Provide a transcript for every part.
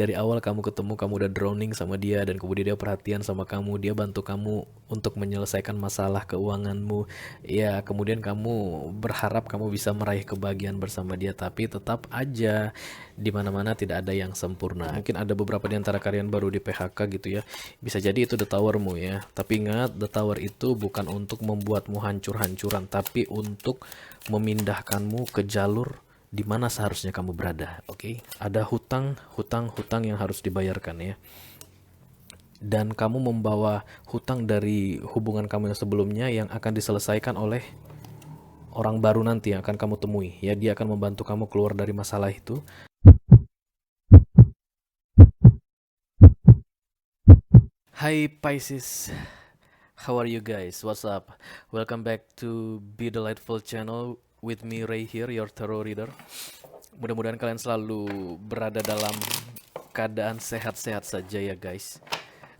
Dari awal kamu ketemu, kamu udah drowning sama dia, dan kemudian dia perhatian sama kamu, dia bantu kamu untuk menyelesaikan masalah keuanganmu. Ya, kemudian kamu berharap kamu bisa meraih kebahagiaan bersama dia, tapi tetap aja di mana-mana tidak ada yang sempurna. Mungkin ada beberapa di antara kalian baru di PHK gitu ya. Bisa jadi itu the towermu ya. Tapi ingat, the tower itu bukan untuk membuatmu hancur-hancuran, tapi untuk memindahkanmu ke jalur di mana seharusnya kamu berada. Oke, ada hutang yang harus dibayarkan ya. Dan kamu membawa hutang dari hubungan kamu yang sebelumnya yang akan diselesaikan oleh orang baru nanti yang akan kamu temui. Ya, dia akan membantu kamu keluar dari masalah itu. Hai Pisces, how are you guys? What's up? Welcome back to Be Delightful channel with me Ray here, your tarot reader. Mudah-mudahan kalian selalu berada dalam keadaan sehat-sehat saja ya guys.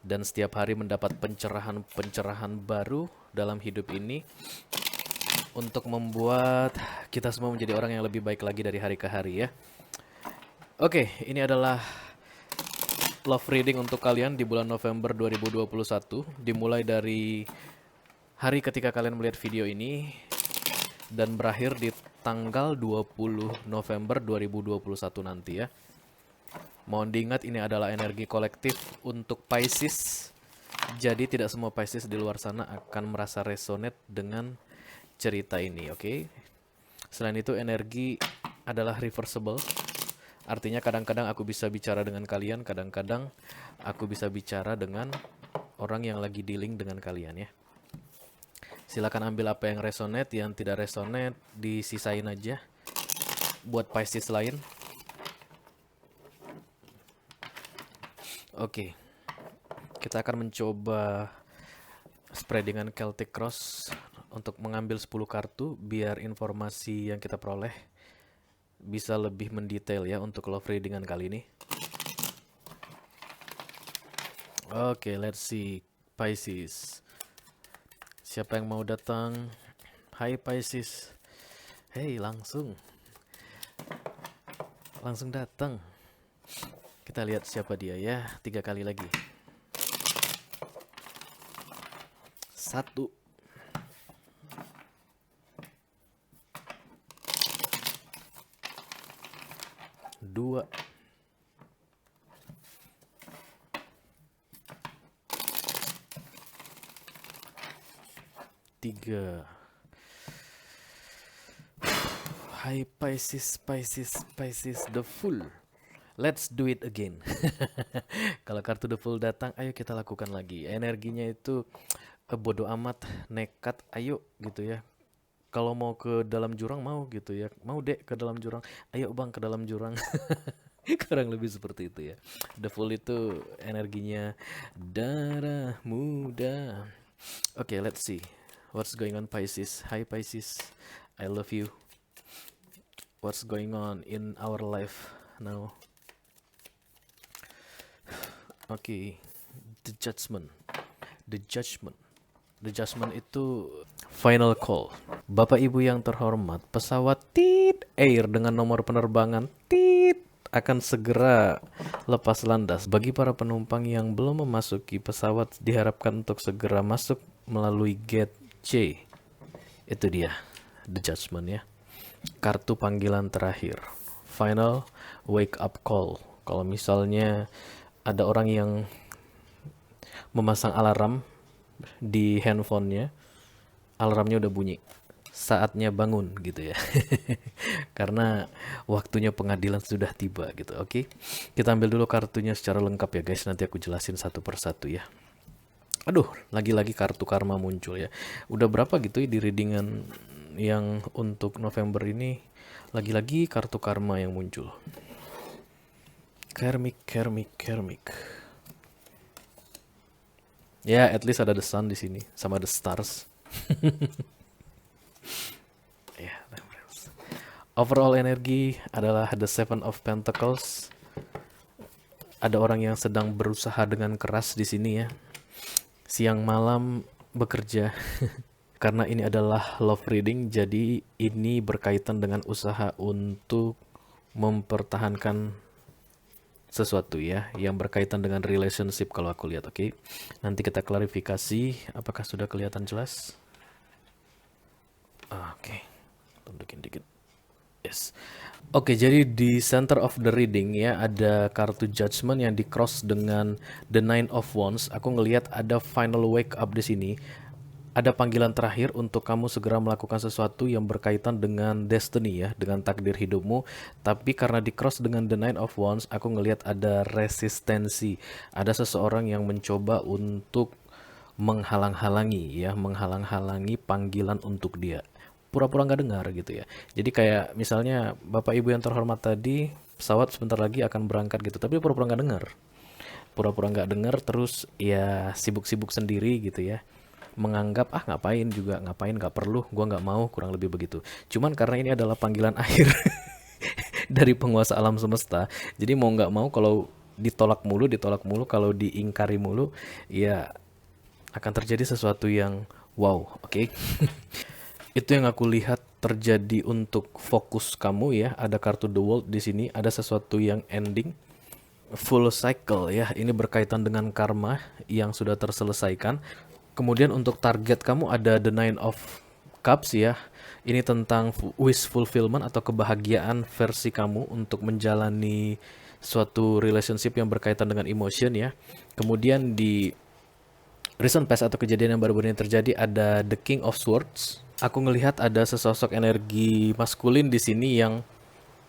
Dan setiap hari mendapat pencerahan-pencerahan baru dalam hidup ini untuk membuat kita semua menjadi orang yang lebih baik lagi dari hari ke hari ya. Oke, ini adalah love reading untuk kalian di bulan November 2021, dimulai dari hari ketika kalian melihat video ini dan berakhir di tanggal 20 November 2021 nanti ya. Mohon diingat ini adalah energi kolektif untuk Pisces. Jadi tidak semua Pisces di luar sana akan merasa resonate dengan cerita ini, oke? Selain itu energi adalah reversible. Artinya kadang-kadang aku bisa bicara dengan kalian, kadang-kadang aku bisa bicara dengan orang yang lagi dealing dengan kalian ya. Silakan ambil apa yang resonate, yang tidak resonate disisain aja buat Pisces lain. Oke. Kita akan mencoba spreadingan Celtic Cross untuk mengambil 10 kartu biar informasi yang kita peroleh bisa lebih mendetail ya untuk love readingan kali ini. Oke, let's see Pisces. Siapa yang mau datang? Hai Pisces. Hey, langsung datang. Kita lihat siapa dia ya. 3 kali lagi. 1, 2, 3. Hai Pisces, the Fool. Let's do it again. Kalau kartu the Fool datang, ayo kita lakukan lagi. Energinya itu bodoh amat, nekat, ayo gitu ya. Kalau mau ke dalam jurang mau gitu ya. Mau dek ke dalam jurang. Ayo bang ke dalam jurang. Kurang lebih seperti itu ya. The Fool itu energinya darah muda. Oke, let's see. What's going on Pisces? Hi Pisces. I love you. What's going on in our life now? Oke. The Judgment. The Judgment itu final call. Bapak Ibu yang terhormat, pesawat Air dengan nomor penerbangan akan segera lepas landas. Bagi para penumpang yang belum memasuki pesawat diharapkan untuk segera masuk melalui gate C. Itu dia, The Judgment ya. Kartu panggilan terakhir. Final wake up call. Kalau misalnya ada orang yang memasang alarm di handphonenya, alarmnya udah bunyi, saatnya bangun gitu ya. Karena waktunya pengadilan sudah tiba gitu. Oke, kita ambil dulu kartunya secara lengkap ya guys, nanti aku jelasin satu persatu ya. Aduh, lagi-lagi kartu karma muncul ya. Udah berapa gitu ya di readingan yang untuk November ini, lagi-lagi kartu karma yang muncul. Karmik. Ya, at least ada the sun di sini sama the stars. Ya, overall energi adalah the Seven of Pentacles. Ada orang yang sedang berusaha dengan keras di sini ya. Siang malam bekerja. Karena ini adalah love reading, jadi ini berkaitan dengan usaha untuk mempertahankan sesuatu ya yang berkaitan dengan relationship kalau aku lihat. Oke. Nanti kita klarifikasi apakah sudah kelihatan jelas. Oke. Tunjukin dikit. Yes. Oke, jadi di center of the reading ya ada kartu judgment yang di cross dengan the nine of wands. Aku ngelihat ada final wake up di sini. Ada panggilan terakhir untuk kamu segera melakukan sesuatu yang berkaitan dengan destiny ya, dengan takdir hidupmu. Tapi karena di cross dengan the nine of wands, aku ngelihat ada resistensi. Ada seseorang yang mencoba untuk menghalang-halangi ya, menghalang-halangi panggilan untuk dia. Pura-pura nggak dengar gitu ya. Jadi kayak misalnya Bapak Ibu yang terhormat tadi, pesawat sebentar lagi akan berangkat gitu, tapi pura-pura nggak dengar. Pura-pura nggak dengar terus ya sibuk-sibuk sendiri gitu ya, menganggap ngapain juga, ngapain, nggak perlu, gua nggak mau, kurang lebih begitu. Cuman karena ini adalah panggilan akhir dari penguasa alam semesta, jadi mau nggak mau kalau ditolak mulu, kalau diingkari mulu, ya akan terjadi sesuatu yang wow, oke? Itu yang aku lihat terjadi untuk fokus kamu ya. Ada kartu The World di sini, ada sesuatu yang ending, full cycle ya. Ini berkaitan dengan karma yang sudah terselesaikan. Kemudian untuk target kamu ada the Nine of Cups ya. Ini tentang wish fulfillment atau kebahagiaan versi kamu untuk menjalani suatu relationship yang berkaitan dengan emotion ya. Kemudian di recent past atau kejadian yang baru-baru ini terjadi ada the King of Swords. Aku ngelihat ada sesosok energi maskulin di sini yang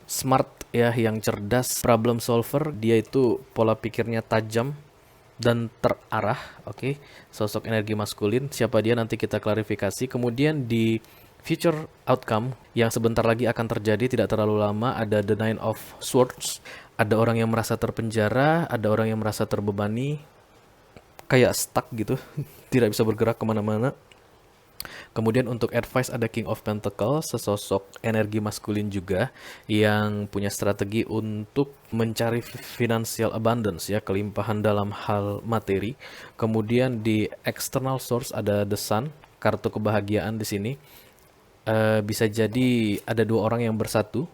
smart ya, yang cerdas, problem solver. Dia itu pola pikirnya tajam dan terarah. Oke. Sosok energi maskulin, siapa dia nanti kita klarifikasi. Kemudian di future outcome yang sebentar lagi akan terjadi, tidak terlalu lama, ada the Nine of Swords. Ada orang yang merasa terpenjara, ada orang yang merasa terbebani, kayak stuck gitu, tidak bisa bergerak kemana-mana. Kemudian untuk advice ada King of Pentacles, sesosok energi maskulin juga yang punya strategi untuk mencari financial abundance ya, kelimpahan dalam hal materi. Kemudian di external source ada The Sun, kartu kebahagiaan di sini. Bisa jadi ada dua orang yang bersatu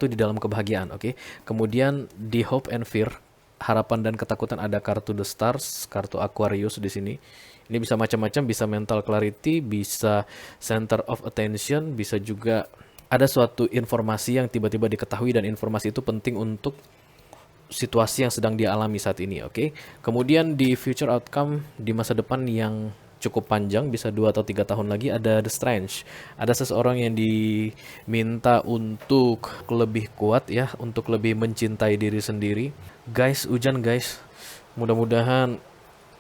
di dalam kebahagiaan, oke. Kemudian di Hope and Fear, harapan dan ketakutan ada kartu The Stars, kartu Aquarius di sini. Ini bisa macam-macam, bisa mental clarity, bisa center of attention, bisa juga ada suatu informasi yang tiba-tiba diketahui dan informasi itu penting untuk situasi yang sedang dia alami saat ini, oke. Kemudian di future outcome di masa depan yang cukup panjang, bisa 2 atau 3 tahun lagi, ada The Strange. Ada seseorang yang diminta untuk lebih kuat ya, untuk lebih mencintai diri sendiri. Guys, hujan guys. Mudah-mudahan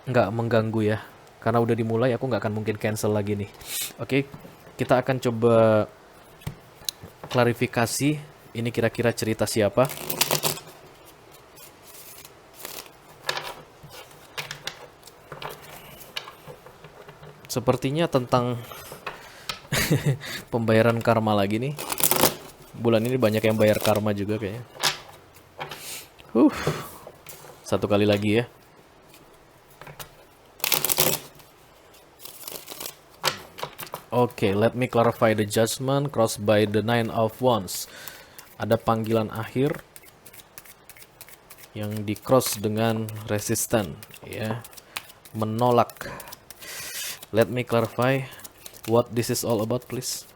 nggak mengganggu ya. Karena udah dimulai, aku nggak akan mungkin cancel lagi nih. Oke, kita akan coba klarifikasi. Ini kira-kira cerita siapa? Sepertinya tentang pembayaran karma lagi nih. Bulan ini banyak yang bayar karma juga kayaknya. Satu kali lagi ya. Oke, let me clarify the judgment crossed by the Nine of Wands. Ada panggilan akhir yang di cross dengan resisten ya, menolak. Let me clarify what this is all about, please.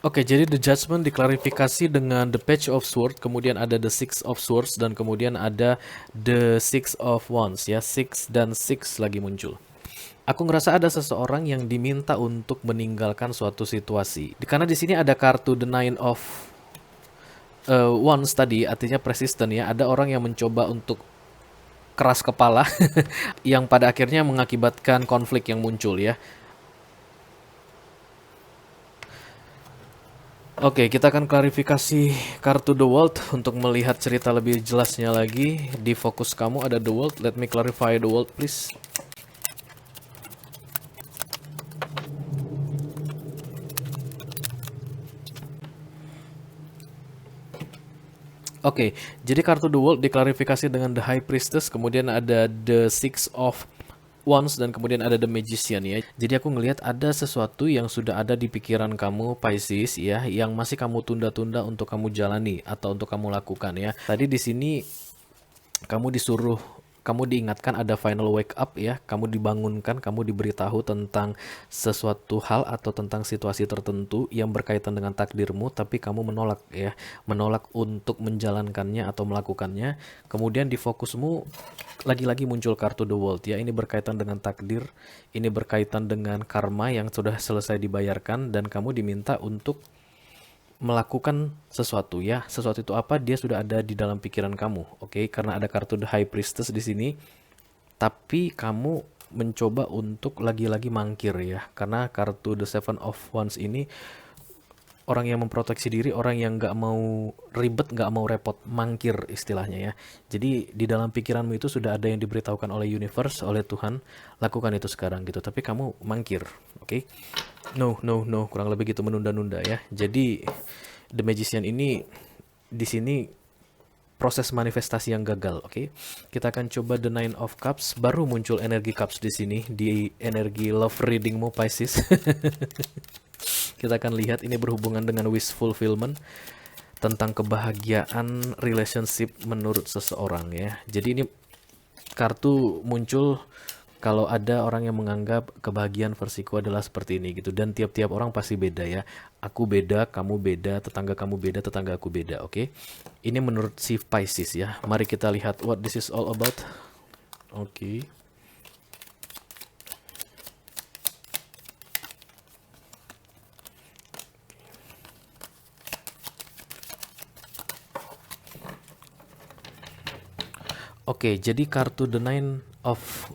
Oke, jadi the judgment diklarifikasi dengan the page of sword, kemudian ada the six of swords, dan kemudian ada the six of wands ya, six dan six lagi muncul. Aku ngerasa ada seseorang yang diminta untuk meninggalkan suatu situasi. Karena di sini ada kartu the nine of wands tadi, artinya persistent ya. Ada orang yang mencoba untuk keras kepala yang pada akhirnya mengakibatkan konflik yang muncul ya. Oke, kita akan klarifikasi kartu The World untuk melihat cerita lebih jelasnya lagi. Di fokus kamu ada The World. Let me clarify The World, please. Oke, jadi kartu The World diklarifikasi dengan The High Priestess, kemudian ada The Six of Wands, dan kemudian ada The Magician ya. Jadi aku ngelihat ada sesuatu yang sudah ada di pikiran kamu Pisces ya, yang masih kamu tunda-tunda untuk kamu jalani atau untuk kamu lakukan ya. Tadi di sini kamu diingatkan ada final wake up ya, kamu dibangunkan, kamu diberitahu tentang sesuatu hal atau tentang situasi tertentu yang berkaitan dengan takdirmu, tapi kamu menolak ya, menolak untuk menjalankannya atau melakukannya. Kemudian di fokusmu lagi-lagi muncul kartu The World ya, ini berkaitan dengan takdir, ini berkaitan dengan karma yang sudah selesai dibayarkan, dan kamu diminta untuk melakukan sesuatu ya. Sesuatu itu apa? Dia sudah ada di dalam pikiran kamu. Oke, karena ada kartu The High Priestess di sini. Tapi kamu mencoba untuk lagi-lagi mangkir ya. Karena kartu The Seven of Wands ini orang yang memproteksi diri, orang yang nggak mau ribet, nggak mau repot, mangkir istilahnya ya. Jadi di dalam pikiranmu itu sudah ada yang diberitahukan oleh universe, oleh Tuhan, lakukan itu sekarang gitu. Tapi kamu mangkir, oke? No, no, no, kurang lebih gitu, menunda-nunda ya. Jadi The Magician ini di sini proses manifestasi yang gagal, oke? Kita akan coba The Nine of Cups, baru muncul energi Cups di sini di energi love readingmu Pisces. Kita akan lihat ini berhubungan dengan wish fulfillment, tentang kebahagiaan relationship menurut seseorang ya. Jadi ini kartu muncul kalau ada orang yang menganggap kebahagiaan versiku adalah seperti ini gitu, dan tiap-tiap orang pasti beda ya. Aku beda, kamu beda, tetangga kamu beda, tetangga aku beda, oke? Ini menurut si Pisces ya. Mari kita lihat what this is all about. Oke. Oke, jadi kartu The Nine of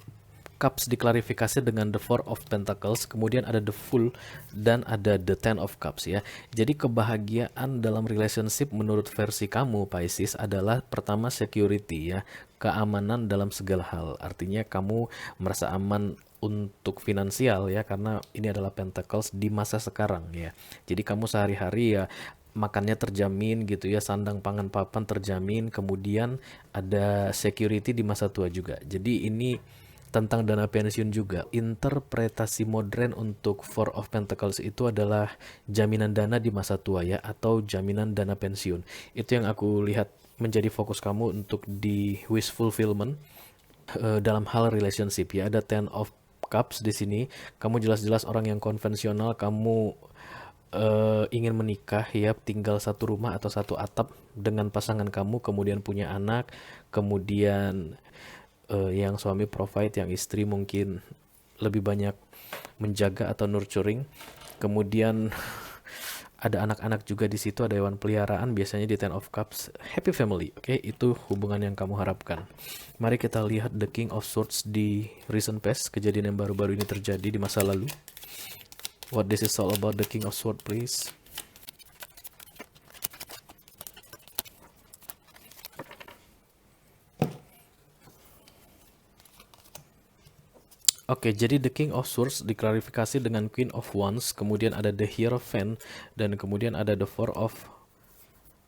Cups diklarifikasi dengan The Four of Pentacles, kemudian ada The Fool, dan ada The Ten of Cups ya. Jadi kebahagiaan dalam relationship menurut versi kamu Pisces adalah pertama security ya, keamanan dalam segala hal. Artinya kamu merasa aman untuk finansial ya, karena ini adalah Pentacles di masa sekarang ya. Jadi kamu sehari-hari ya makannya terjamin gitu ya, sandang pangan papan terjamin, kemudian ada security di masa tua juga. Jadi ini tentang dana pensiun juga. Interpretasi modern untuk Four of Pentacles itu adalah jaminan dana di masa tua ya, atau jaminan dana pensiun. Itu yang aku lihat menjadi fokus kamu untuk di wish fulfillment dalam hal relationship ya. Ada Ten of Cups di sini. Kamu jelas-jelas orang yang konvensional, kamu ingin menikah ya, tinggal satu rumah atau satu atap dengan pasangan kamu, kemudian punya anak, kemudian yang suami provide, yang istri mungkin lebih banyak menjaga atau nurturing, kemudian ada anak-anak juga di situ, ada hewan peliharaan, biasanya di Ten of Cups, happy family, oke? Itu hubungan yang kamu harapkan. Mari kita lihat The King of Swords di recent past, kejadian yang baru-baru ini terjadi di masa lalu. What this is all about, The King of Swords, please. Oke, jadi The King of Swords diklarifikasi dengan Queen of Wands, kemudian ada The Hierophant, dan kemudian ada The Four of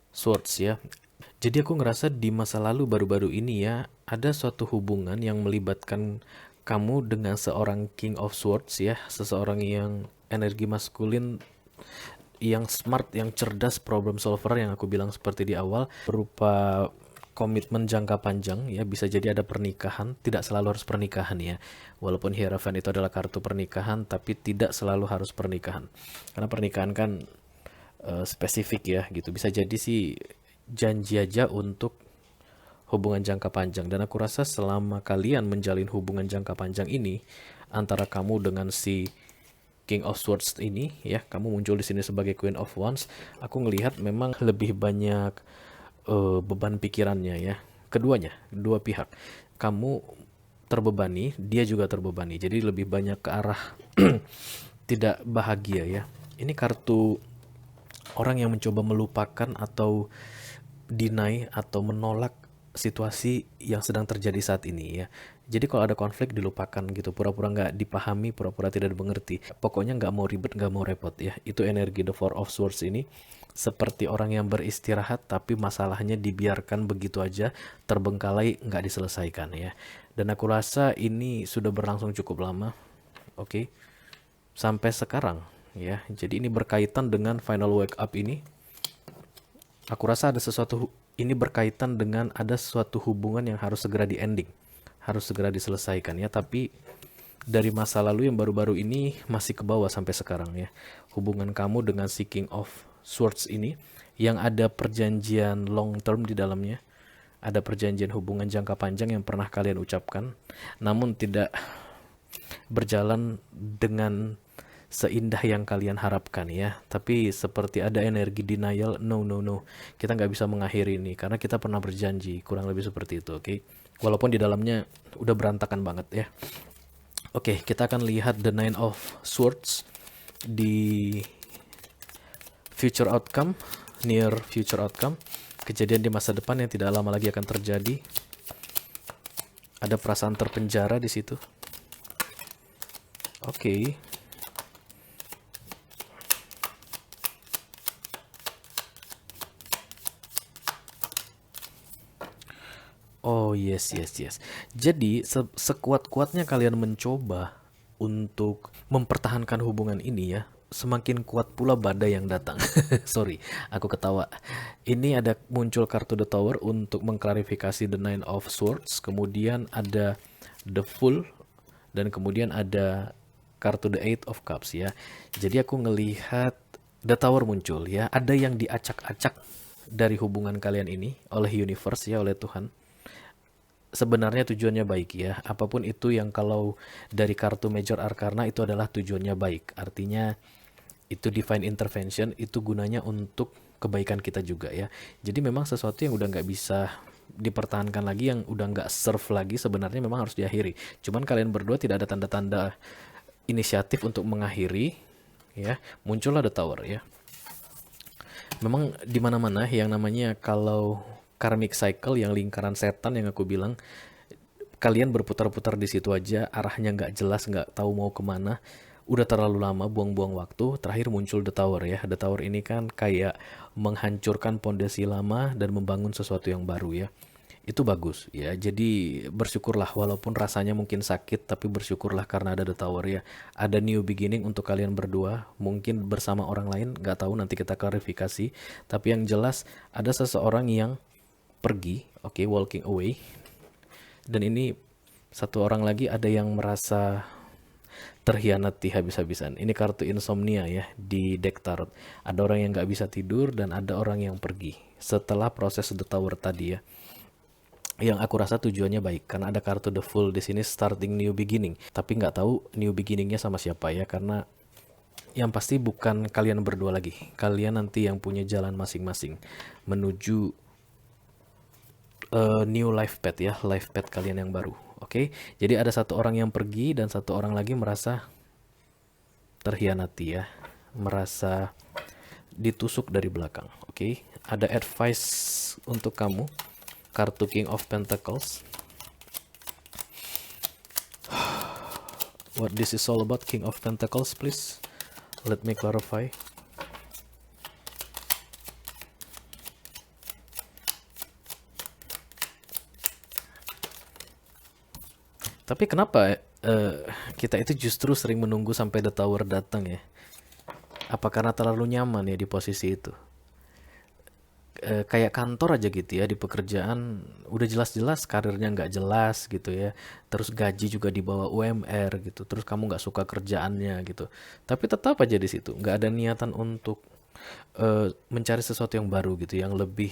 Swords ya. Jadi aku ngerasa di masa lalu baru-baru ini ya, ada suatu hubungan yang melibatkan kamu dengan seorang King of Swords ya, seseorang yang energi maskulin, yang smart, yang cerdas, problem solver yang aku bilang seperti di awal, berupa komitmen jangka panjang ya. Bisa jadi ada pernikahan, tidak selalu harus pernikahan ya, walaupun Hierophant itu adalah kartu pernikahan, tapi tidak selalu harus pernikahan, karena pernikahan kan spesifik ya gitu. Bisa jadi sih janji aja untuk hubungan jangka panjang, dan aku rasa selama kalian menjalin hubungan jangka panjang ini antara kamu dengan si King of Swords ini ya, kamu muncul di sini sebagai Queen of Wands, aku ngelihat memang lebih banyak beban pikirannya ya, keduanya, dua pihak. Kamu terbebani, dia juga terbebani, jadi lebih banyak ke arah tidak bahagia ya. Ini kartu orang yang mencoba melupakan atau deny atau menolak situasi yang sedang terjadi saat ini ya. Jadi kalau ada konflik dilupakan gitu, pura-pura nggak dipahami, pura-pura tidak dimengerti. Pokoknya nggak mau ribet, nggak mau repot ya. Itu energi The Four of Swords ini. seperti orang yang beristirahat tapi masalahnya dibiarkan begitu aja, terbengkalai, nggak diselesaikan ya. Dan aku rasa ini sudah berlangsung cukup lama, oke, sampai sekarang ya. Jadi ini berkaitan dengan final wake up ini. Aku rasa ada sesuatu, ini berkaitan dengan ada suatu hubungan yang harus segera di ending, harus segera diselesaikan ya. Tapi dari masa lalu yang baru-baru ini masih ke bawah sampai sekarang ya. Hubungan kamu dengan si King of Swords ini yang ada perjanjian long term di dalamnya. Ada perjanjian hubungan jangka panjang yang pernah kalian ucapkan, namun tidak berjalan dengan seindah yang kalian harapkan ya. Tapi seperti ada energi denial, no, kita nggak bisa mengakhiri ini karena kita pernah berjanji, kurang lebih seperti itu, oke? Walaupun di dalamnya udah berantakan banget ya. Oke, kita akan lihat the Nine of Swords di future outcome, near future outcome, kejadian di masa depan yang tidak lama lagi akan terjadi. Ada perasaan terpenjara di situ. Oke. Oh yes. Jadi sekuat-kuatnya kalian mencoba untuk mempertahankan hubungan ini ya, semakin kuat pula badai yang datang. Sorry, aku ketawa. Ini ada muncul kartu The Tower untuk mengklarifikasi the Nine of Swords, kemudian ada the Fool, dan kemudian ada kartu the Eight of Cups ya. Jadi aku ngelihat The Tower muncul ya, ada yang diacak-acak dari hubungan kalian ini oleh universe ya, oleh Tuhan. Sebenarnya tujuannya baik ya, apapun itu yang kalau dari kartu Major Arcana itu adalah tujuannya baik, artinya itu divine intervention, itu gunanya untuk kebaikan kita juga ya. Jadi memang sesuatu yang udah nggak bisa dipertahankan lagi, yang udah nggak serve lagi, sebenarnya memang harus diakhiri. Cuman kalian berdua tidak ada tanda-tanda inisiatif untuk mengakhiri ya. Muncullah The Tower ya. Memang di mana-mana yang namanya kalau karmic cycle, yang lingkaran setan yang aku bilang, kalian berputar-putar di situ aja, arahnya nggak jelas, nggak tahu mau kemana, udah terlalu lama, buang-buang waktu. Terakhir muncul The Tower ya. The Tower ini kan kayak menghancurkan pondasi lama dan membangun sesuatu yang baru ya. Itu bagus ya. Jadi bersyukurlah, walaupun rasanya mungkin sakit, tapi bersyukurlah karena ada The Tower ya. Ada new beginning untuk kalian berdua, mungkin bersama orang lain, nggak tahu, nanti kita klarifikasi. Tapi yang jelas ada seseorang yang pergi, oke, walking away. Dan ini satu orang lagi ada yang merasa terhianati habis-habisan. Ini kartu insomnia ya di deck tarot. Ada orang yang nggak bisa tidur dan ada orang yang pergi setelah proses The Tower tadi ya. Yang aku rasa tujuannya baik karena ada kartu The Fool di sini, starting new beginning. Tapi nggak tahu new beginningnya sama siapa ya, karena yang pasti bukan kalian berdua lagi. Kalian nanti yang punya jalan masing-masing menuju new life path ya, life path kalian yang baru. Oke, jadi ada satu orang yang pergi dan satu orang lagi merasa terhianati ya, merasa ditusuk dari belakang. Oke, ada advice untuk kamu, kartu King of Pentacles. What this is all about, King of Pentacles, please let me clarify. Tapi kenapa kita itu justru sering menunggu sampai The Tower datang ya? Apa karena terlalu nyaman ya di posisi itu? Kayak kantor aja gitu ya, di pekerjaan udah jelas-jelas karirnya nggak jelas gitu ya, terus gaji juga di bawah UMR gitu, terus kamu nggak suka kerjaannya gitu, tapi tetap aja di situ nggak ada niatan untuk mencari sesuatu yang baru gitu, yang lebih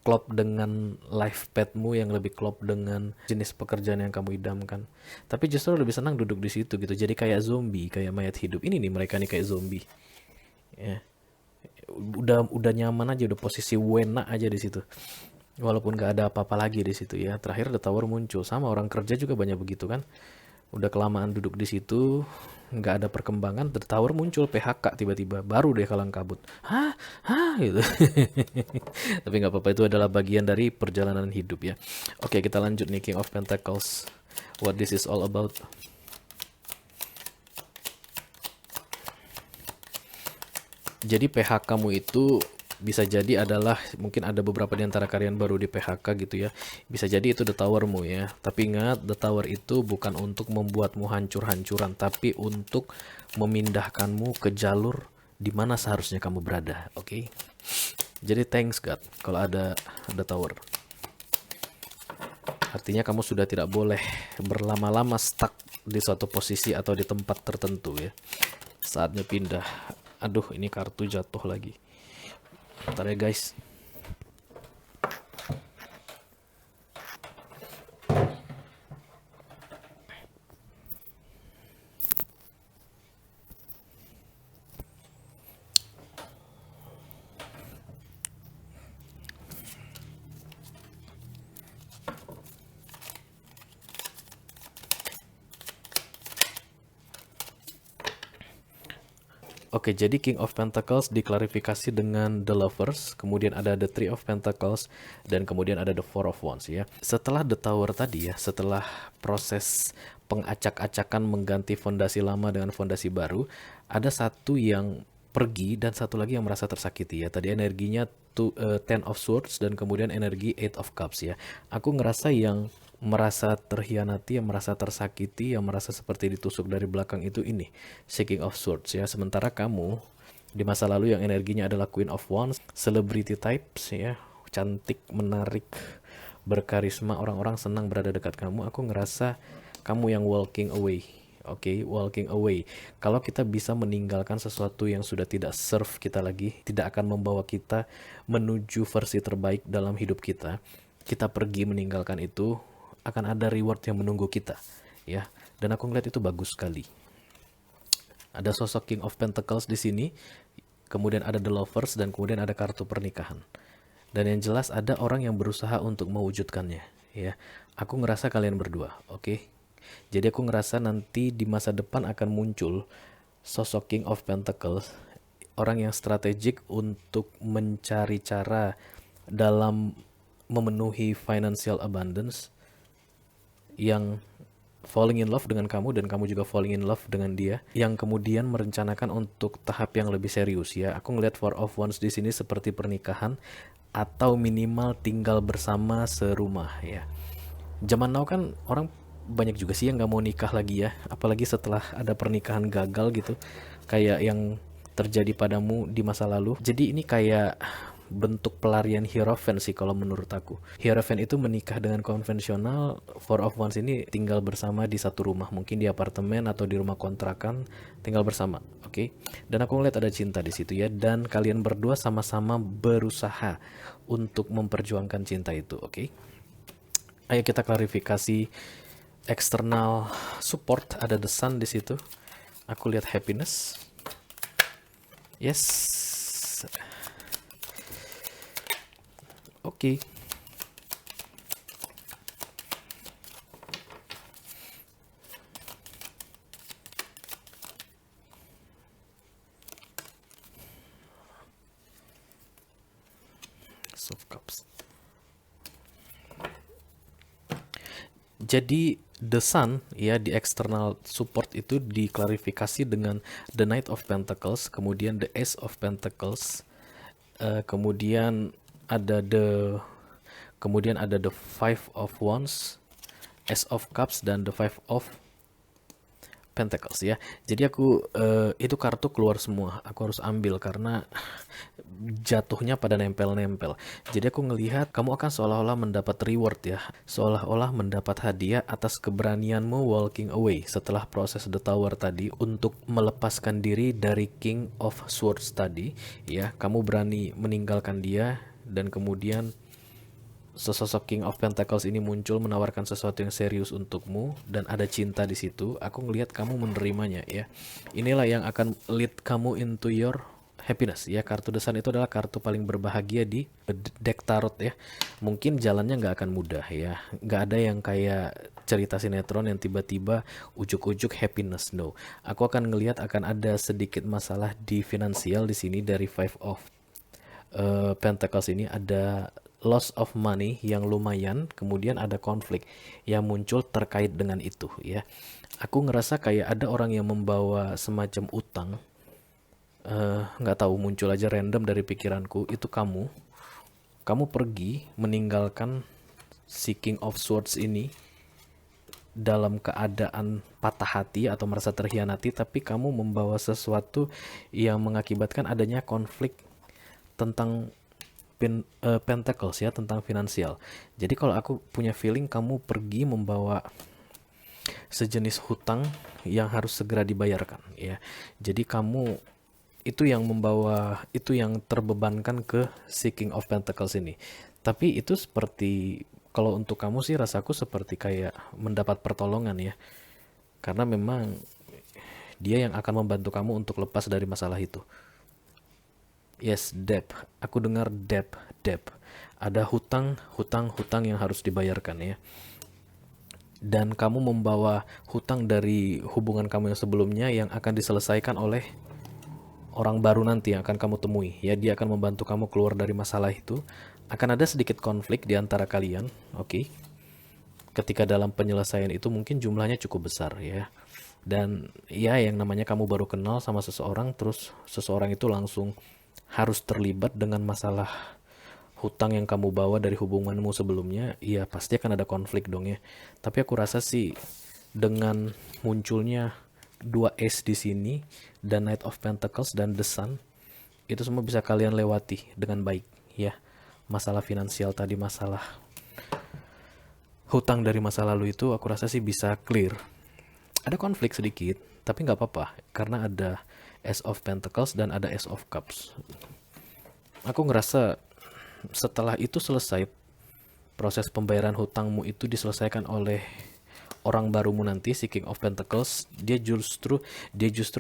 klop dengan life pathmu, yang lebih klop dengan jenis pekerjaan yang kamu idamkan. Tapi justru lebih senang duduk di situ gitu, jadi kayak zombie, kayak mayat hidup. Ini nih mereka nih kayak zombie ya. Udah nyaman aja, udah posisi wena aja di situ, walaupun gak ada apa-apa lagi di situ ya. Terakhir The Tower muncul, sama orang kerja juga banyak begitu kan, udah kelamaan duduk di situ, nggak ada perkembangan, The Tower muncul, PHK tiba-tiba, baru deh kalang kabut, hah gitu. Tapi nggak apa-apa, itu adalah bagian dari perjalanan hidup ya. Oke, kita lanjut nih, King of Pentacles, what this is all about. Jadi PHK-mu itu bisa jadi adalah mungkin ada beberapa di antara kalian baru di PHK gitu ya. Bisa jadi itu the towermu ya. Tapi ingat, the tower itu bukan untuk membuatmu hancur-hancuran, tapi untuk memindahkanmu ke jalur di mana seharusnya kamu berada, oke? Jadi thanks God kalau ada the tower. Artinya kamu sudah tidak boleh berlama-lama stuck di suatu posisi atau di tempat tertentu ya. Saatnya pindah. Aduh, ini kartu jatuh lagi. Bentar ya guys. Oke, jadi King of Pentacles diklarifikasi dengan The Lovers, kemudian ada The Three of Pentacles, dan kemudian ada The Four of Wands ya. Setelah The Tower tadi ya, setelah proses pengacak-acakan mengganti fondasi lama dengan fondasi baru, ada satu yang pergi dan satu lagi yang merasa tersakiti ya. Tadi energinya Ten of Swords dan kemudian energi Eight of Cups ya. Aku ngerasa yang merasa terhianati, yang merasa tersakiti, yang merasa seperti ditusuk dari belakang itu ini King of Swords ya. Sementara kamu di masa lalu yang energinya adalah Queen of Wands, celebrity types ya, cantik, menarik, berkarisma, orang-orang senang berada dekat kamu. Aku ngerasa kamu yang walking away. Oke, walking away. Kalau kita bisa meninggalkan sesuatu yang sudah tidak serve kita lagi, tidak akan membawa kita menuju versi terbaik dalam hidup kita, kita pergi meninggalkan itu, akan ada reward yang menunggu kita ya. Dan aku ngeliat itu bagus sekali. Ada sosok King of Pentacles di sini, kemudian ada The Lovers, dan kemudian ada kartu pernikahan. Dan yang jelas ada orang yang berusaha untuk mewujudkannya ya. Aku ngerasa kalian berdua, oke? Jadi aku ngerasa nanti di masa depan akan muncul sosok King of Pentacles, orang yang strategik untuk mencari cara dalam memenuhi financial abundance, yang falling in love dengan kamu dan kamu juga falling in love dengan dia, yang kemudian merencanakan untuk tahap yang lebih serius ya. Aku ngelihat Four of Wands di sini seperti pernikahan atau minimal tinggal bersama serumah ya. Zaman now kan orang banyak juga sih yang nggak mau nikah lagi ya, apalagi setelah ada pernikahan gagal gitu kayak yang terjadi padamu di masa lalu. Jadi ini kayak bentuk pelarian Hierophant sih kalau menurut aku. Hierophant itu menikah dengan konvensional, Four of Wands ini tinggal bersama di satu rumah, mungkin di apartemen atau di rumah kontrakan, tinggal bersama, oke? Dan aku ngeliat ada cinta di situ ya, dan kalian berdua sama-sama berusaha untuk memperjuangkan cinta itu, oke? Ayo kita klarifikasi eksternal support, ada the sun di situ. Aku lihat happiness. Yes. Oke. Of Cups. Jadi the sun ya di external support itu diklarifikasi dengan the Knight of Pentacles, kemudian the Ace of Pentacles, kemudian ada the Five of Wands, Ace of Cups, dan the Five of Pentacles ya. Jadi aku itu kartu keluar semua, aku harus ambil karena jatuhnya pada nempel-nempel. Jadi aku ngelihat kamu akan seolah-olah mendapat reward ya, seolah-olah mendapat hadiah atas keberanianmu walking away setelah proses the tower tadi untuk melepaskan diri dari King of Swords tadi ya. Kamu berani meninggalkan dia dan kemudian sesosok King of Pentacles ini muncul menawarkan sesuatu yang serius untukmu dan ada cinta di situ. Aku ngelihat kamu menerimanya ya. Inilah yang akan lead kamu into your happiness ya. Kartu The Sun itu adalah kartu paling berbahagia di deck tarot ya. Mungkin jalannya nggak akan mudah ya. Nggak ada yang kayak cerita sinetron yang tiba-tiba ujuk-ujuk happiness, no. Aku akan ngelihat akan ada sedikit masalah di finansial di sini dari Five of Pentacles ini. Ada loss of money yang lumayan, kemudian ada konflik yang muncul terkait dengan itu ya. Aku ngerasa kayak ada orang yang membawa semacam utang nggak tahu, muncul aja random dari pikiranku, itu kamu pergi meninggalkan Seeking of Swords ini dalam keadaan patah hati atau merasa terhianati, tapi kamu membawa sesuatu yang mengakibatkan adanya konflik tentang pentacles ya, tentang finansial. Jadi kalau aku punya feeling kamu pergi membawa sejenis hutang yang harus segera dibayarkan ya. Jadi kamu itu yang membawa, itu yang terbebankan ke Seeking of Pentacles ini. Tapi itu seperti, kalau untuk kamu sih rasaku seperti kayak mendapat pertolongan ya. Karena memang dia yang akan membantu kamu untuk lepas dari masalah itu. Yes, debt. Aku dengar debt. Ada hutang yang harus dibayarkan ya. Dan kamu membawa hutang dari hubungan kamu yang sebelumnya yang akan diselesaikan oleh orang baru nanti yang akan kamu temui. Ya, dia akan membantu kamu keluar dari masalah itu. Akan ada sedikit konflik di antara kalian, oke? Ketika dalam penyelesaian itu mungkin jumlahnya cukup besar ya. Dan ya, yang namanya kamu baru kenal sama seseorang, terus seseorang itu langsung harus terlibat dengan masalah hutang yang kamu bawa dari hubunganmu sebelumnya, ya pasti akan ada konflik dong ya. Tapi aku rasa sih dengan munculnya dua Ace di sini dan Knight of Pentacles dan The Sun, itu semua bisa kalian lewati dengan baik ya. Masalah finansial tadi, masalah hutang dari masa lalu itu aku rasa sih bisa clear. Ada konflik sedikit, tapi nggak apa-apa karena ada Ace of Pentacles dan ada Ace of Cups. Aku ngerasa setelah itu selesai, proses pembayaran hutangmu itu diselesaikan oleh orang barumu nanti, Seeking of Pentacles, dia justru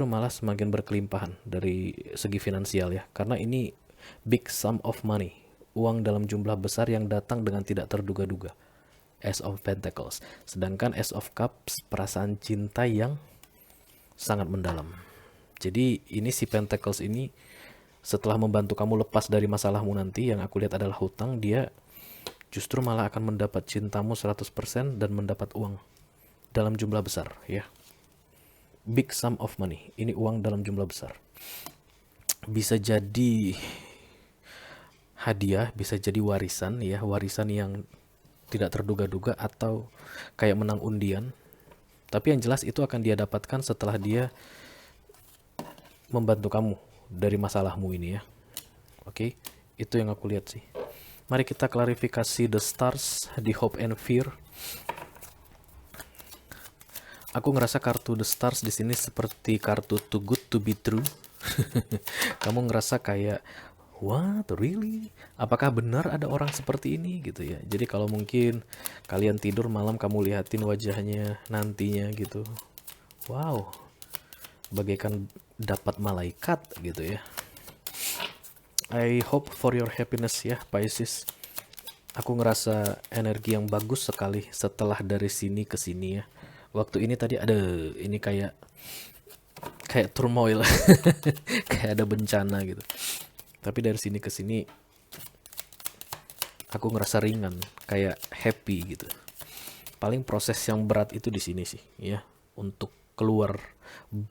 malah semakin berkelimpahan dari segi finansial ya. Karena ini big sum of money, uang dalam jumlah besar yang datang dengan tidak terduga-duga. Ace of Pentacles. Sedangkan Ace of Cups, perasaan cinta yang sangat mendalam. Jadi ini si Pentacles ini setelah membantu kamu lepas dari masalahmu nanti, yang aku lihat adalah hutang, dia justru malah akan mendapat cintamu 100% dan mendapat uang dalam jumlah besar ya. Big sum of money. Ini uang dalam jumlah besar. Bisa jadi hadiah, bisa jadi warisan ya, warisan yang tidak terduga-duga atau kayak menang undian. Tapi yang jelas itu akan dia dapatkan setelah dia membantu kamu dari masalahmu ini ya. Oke, itu yang aku lihat sih. Mari kita klarifikasi the stars di Hope and Fear. Aku ngerasa kartu the stars di sini seperti kartu too good to be true. Kamu ngerasa kayak, what, really? Apakah benar ada orang seperti ini gitu ya? Jadi kalau mungkin kalian tidur malam kamu lihatin wajahnya nantinya gitu, wow, bagaikan dapat malaikat gitu ya. I hope for your happiness ya Pisces. Aku ngerasa energi yang bagus sekali setelah dari sini ke sini ya. Waktu ini tadi ada ini kayak turmoil, kayak ada bencana gitu. Tapi dari sini ke sini aku ngerasa ringan, kayak happy gitu. Paling proses yang berat itu di sini sih ya, untuk keluar,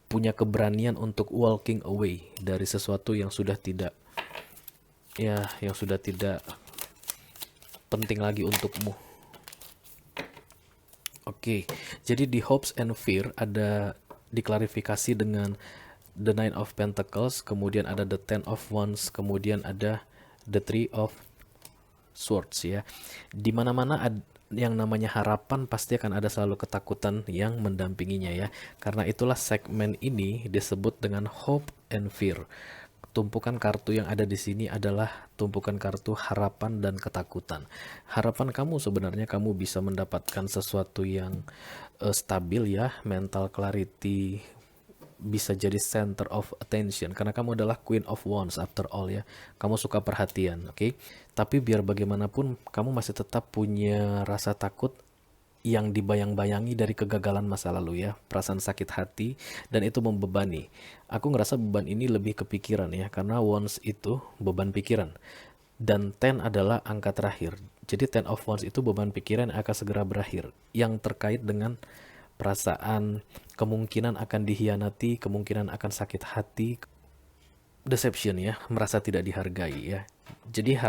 punya keberanian untuk walking away dari sesuatu yang sudah tidak penting lagi untukmu. Oke, jadi di Hopes and Fear ada diklarifikasi dengan the Nine of Pentacles, kemudian ada the Ten of Wands, kemudian ada the Three of Swords ya. Di mana-mana yang namanya harapan pasti akan ada selalu ketakutan yang mendampinginya ya. Karena itulah segmen ini disebut dengan Hope and Fear. Tumpukan kartu yang ada di sini adalah tumpukan kartu harapan dan ketakutan. Harapan kamu sebenarnya kamu bisa mendapatkan sesuatu yang stabil ya, mental clarity, bisa jadi center of attention karena kamu adalah Queen of Wands after all ya. Kamu suka perhatian, oke? Tapi biar bagaimanapun kamu masih tetap punya rasa takut yang dibayang-bayangi dari kegagalan masa lalu ya, perasaan sakit hati, dan itu membebani. Aku ngerasa beban ini lebih kepikiran ya, karena Wands itu beban pikiran, dan Ten adalah angka terakhir. Jadi Ten of Wands itu beban pikiran yang akan segera berakhir, yang terkait dengan perasaan kemungkinan akan dihianati, kemungkinan akan sakit hati, deception ya, merasa tidak dihargai ya. Jadi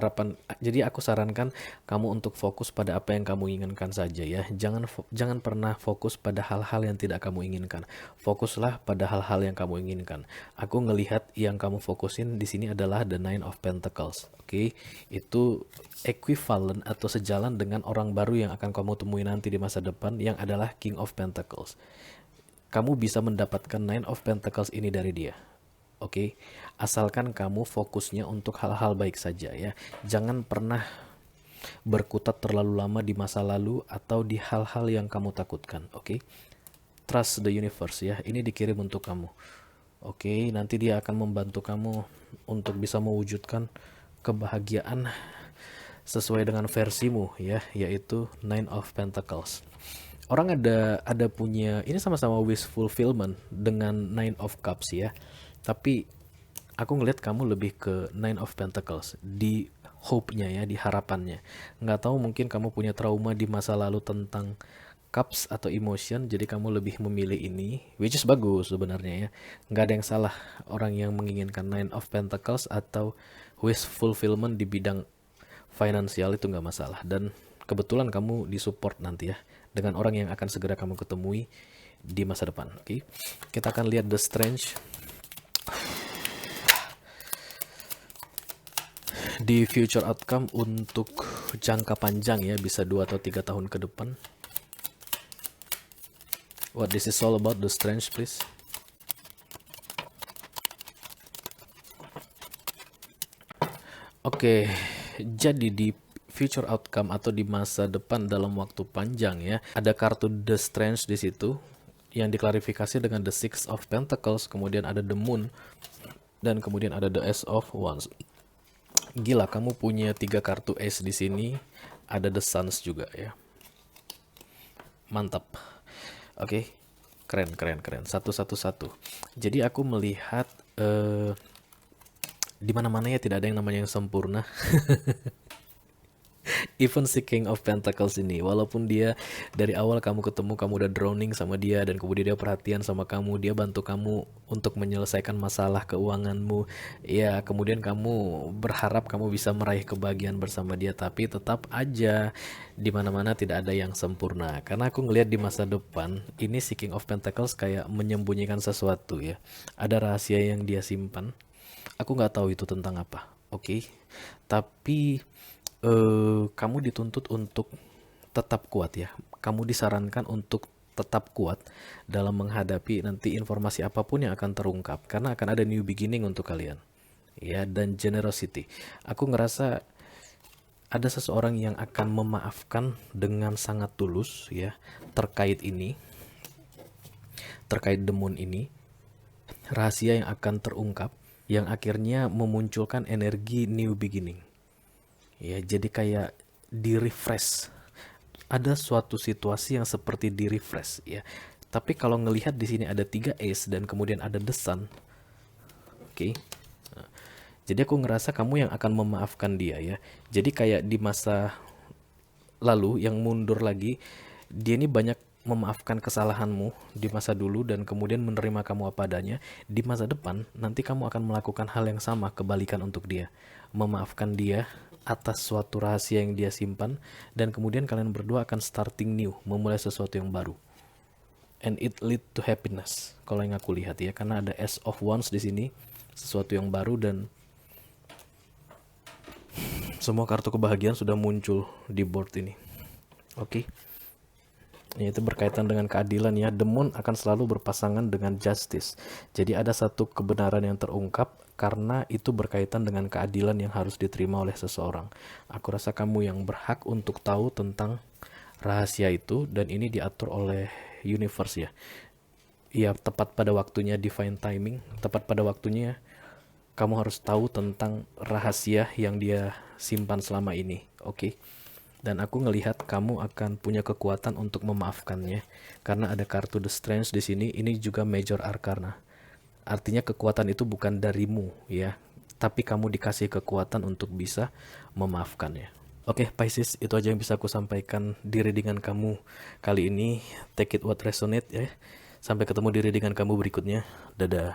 aku sarankan kamu untuk fokus pada apa yang kamu inginkan saja ya. Jangan pernah fokus pada hal-hal yang tidak kamu inginkan. Fokuslah pada hal-hal yang kamu inginkan. Aku ngelihat yang kamu fokusin di sini adalah the Nine of Pentacles. Oke, itu equivalent atau sejalan dengan orang baru yang akan kamu temui nanti di masa depan yang adalah King of Pentacles. Kamu bisa mendapatkan Nine of Pentacles ini dari dia. Oke, asalkan kamu fokusnya untuk hal-hal baik saja ya. Jangan pernah berkutat terlalu lama di masa lalu atau di hal-hal yang kamu takutkan. Oke, trust the universe ya. Ini dikirim untuk kamu. Oke, nanti dia akan membantu kamu untuk bisa mewujudkan kebahagiaan sesuai dengan versimu ya, yaitu Nine of Pentacles. Orang ada punya ini sama-sama wish fulfillment dengan Nine of Cups ya. Tapi aku ngelihat kamu lebih ke Nine of Pentacles di hope-nya ya, di harapannya. Nggak tahu mungkin kamu punya trauma di masa lalu tentang cups atau emotion, jadi kamu lebih memilih ini, which is bagus sebenarnya ya. Nggak ada yang salah orang yang menginginkan Nine of Pentacles atau wish fulfillment di bidang finansial, itu nggak masalah. Dan kebetulan kamu disupport nanti ya dengan orang yang akan segera kamu ketemui di masa depan. Oke, kita akan lihat the Strange di future outcome untuk jangka panjang ya, bisa 2 atau 3 tahun ke depan. What this is all about, the Strange please. Oke, jadi di future outcome atau di masa depan dalam waktu panjang ya, ada kartu the Strange di situ yang diklarifikasi dengan the Six of Pentacles, kemudian ada the Moon, dan kemudian ada the Ace of Wands. Gila, kamu punya 3 kartu Ace di sini, ada the Suns juga ya. Mantap. Oke, keren. Satu. Jadi aku melihat di mana-mana ya tidak ada yang namanya yang sempurna. Even si King of Pentacles ini, walaupun dia dari awal kamu ketemu, kamu udah drowning sama dia, dan kemudian dia perhatian sama kamu, dia bantu kamu untuk menyelesaikan masalah keuanganmu, ya kemudian kamu berharap kamu bisa meraih kebahagiaan bersama dia, tapi tetap aja di mana-mana tidak ada yang sempurna. Karena aku ngelihat di masa depan, ini si King of Pentacles kayak menyembunyikan sesuatu ya. Ada rahasia yang dia simpan. Aku nggak tahu itu tentang apa, oke? Tapi kamu dituntut untuk tetap kuat ya. Kamu disarankan untuk tetap kuat dalam menghadapi nanti informasi apapun yang akan terungkap, karena akan ada new beginning untuk kalian. Ya, dan generosity. Aku ngerasa ada seseorang yang akan memaafkan dengan sangat tulus ya terkait ini. Terkait the Moon ini. Rahasia yang akan terungkap yang akhirnya memunculkan energi new beginning. Ya, jadi kayak di refresh. Ada suatu situasi yang seperti di refresh ya. Tapi kalau ngelihat di sini ada 3 ace dan kemudian ada the sun. Oke. Nah, jadi aku ngerasa kamu yang akan memaafkan dia ya. Jadi kayak di masa lalu yang mundur lagi, dia ini banyak memaafkan kesalahanmu di masa dulu dan kemudian menerima kamu apa adanya. Di masa depan nanti kamu akan melakukan hal yang sama, kebalikan untuk dia. Memaafkan dia atas suatu rahasia yang dia simpan, dan kemudian kalian berdua akan starting new, memulai sesuatu yang baru. And it lead to happiness. Kalau yang aku lihat ya, karena ada Ace of Wands di sini, sesuatu yang baru, dan semua kartu kebahagiaan sudah muncul di board ini. Oke. Ya, itu berkaitan dengan keadilan ya. The Moon akan selalu berpasangan dengan justice. Jadi ada satu kebenaran yang terungkap karena itu berkaitan dengan keadilan yang harus diterima oleh seseorang. Aku rasa kamu yang berhak untuk tahu tentang rahasia itu, dan ini diatur oleh universe ya. Ya, tepat pada waktunya, divine timing, tepat pada waktunya kamu harus tahu tentang rahasia yang dia simpan selama ini. Oke. Dan aku ngelihat kamu akan punya kekuatan untuk memaafkannya karena ada kartu the Strange di sini. Ini juga major arcana. Artinya kekuatan itu bukan darimu ya, tapi kamu dikasih kekuatan untuk bisa memaafkannya. Oke, Pisces, itu aja yang bisa aku sampaikan di readingan kamu kali ini. Take it what resonate ya. Sampai ketemu di readingan kamu berikutnya. Dadah.